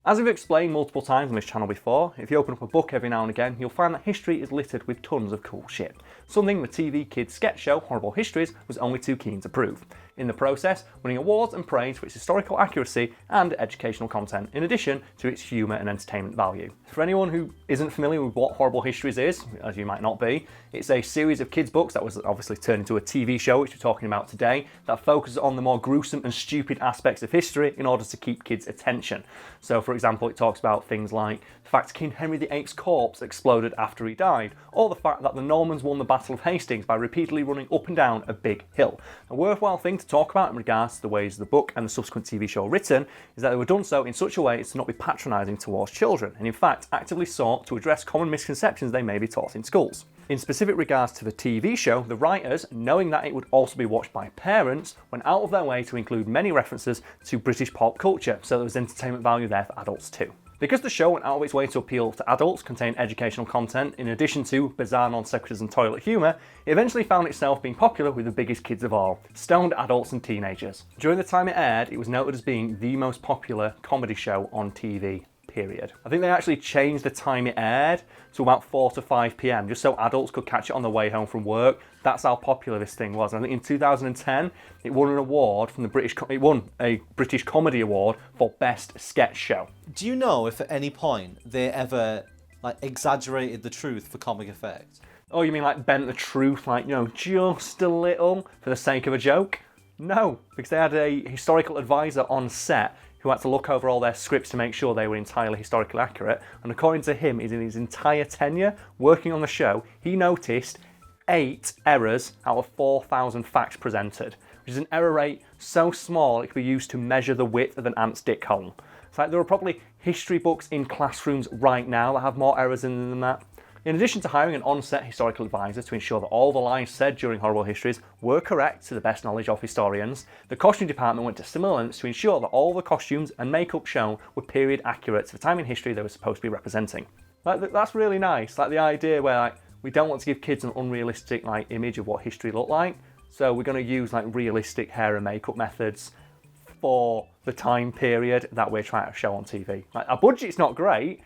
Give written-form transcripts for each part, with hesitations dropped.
As we've explained multiple times on this channel before, if you open up a book every now and again, you'll find that history is littered with tons of cool shit. Something the TV kids sketch show Horrible Histories was only too keen to prove. In the process, winning awards and praise for its historical accuracy and educational content, in addition to its humour and entertainment value. For anyone who isn't familiar with what Horrible Histories is, as you might not be, it's a series of kids' books that was obviously turned into a TV show, which we're talking about today, that focuses on the more gruesome and stupid aspects of history in order to keep kids' attention. So, for example, it talks about things like the fact King Henry VIII's corpse exploded after he died, or the fact that the Normans won the Battle of Hastings by repeatedly running up and down a big hill. A worthwhile thing to talk about in regards to the ways the book and the subsequent TV show are written is that they were done so in such a way as to not be patronising towards children, and in fact actively sought to address common misconceptions they may be taught in schools. In specific regards to the TV show, the writers, knowing that it would also be watched by parents, went out of their way to include many references to British pop culture, so there was entertainment value there for adults too. Because the show went out of its way to appeal to adults, contain educational content, in addition to bizarre non-sequiturs and toilet humour, it eventually found itself being popular with the biggest kids of all, stoned adults and teenagers. During the time it aired, it was noted as being the most popular comedy show on TV. Period. I think they actually changed the time it aired to about 4 to 5 p.m. just so adults could catch it on their way home from work. That's how popular this thing was. I think in 2010 it won an award from it won a British Comedy Award for Best Sketch Show. Do you know if at any point they ever exaggerated the truth for comic effect? Oh, you mean like bent the truth, just a little for the sake of a joke? No, because they had a historical advisor on set who had to look over all their scripts to make sure they were entirely historically accurate, and according to him, in his entire tenure working on the show, he noticed 8 errors out of 4,000 facts presented, which is an error rate so small it could be used to measure the width of an ant's dick hole. It's like there are probably history books in classrooms right now that have more errors in them than that. In addition to hiring an on-set historical advisor to ensure that all the lines said during Horrible Histories were correct to the best knowledge of historians, the costume department went to similar lengths to ensure that all the costumes and makeup shown were period accurate to the time in history they were supposed to be representing. That's really nice, the idea where we don't want to give kids an unrealistic image of what history looked like, so we're going to use realistic hair and makeup methods for the time period that we're trying to show on TV. Our budget's not great,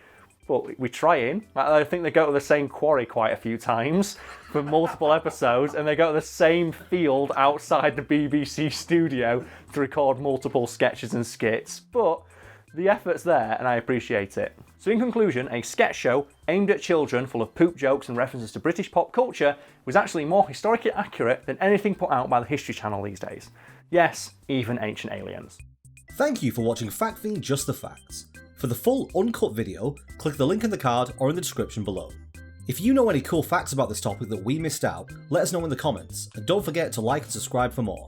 but we're trying. I think they go to the same quarry quite a few times for multiple episodes, and they go to the same field outside the BBC studio to record multiple sketches and skits. But the effort's there, and I appreciate it. So in conclusion, a sketch show aimed at children full of poop jokes and references to British pop culture was actually more historically accurate than anything put out by the History Channel these days. Yes, even Ancient Aliens. Thank you for watching Factually Just the Facts. For the full uncut video, click the link in the card or in the description below. If you know any cool facts about this topic that we missed out, let us know in the comments, and don't forget to like and subscribe for more.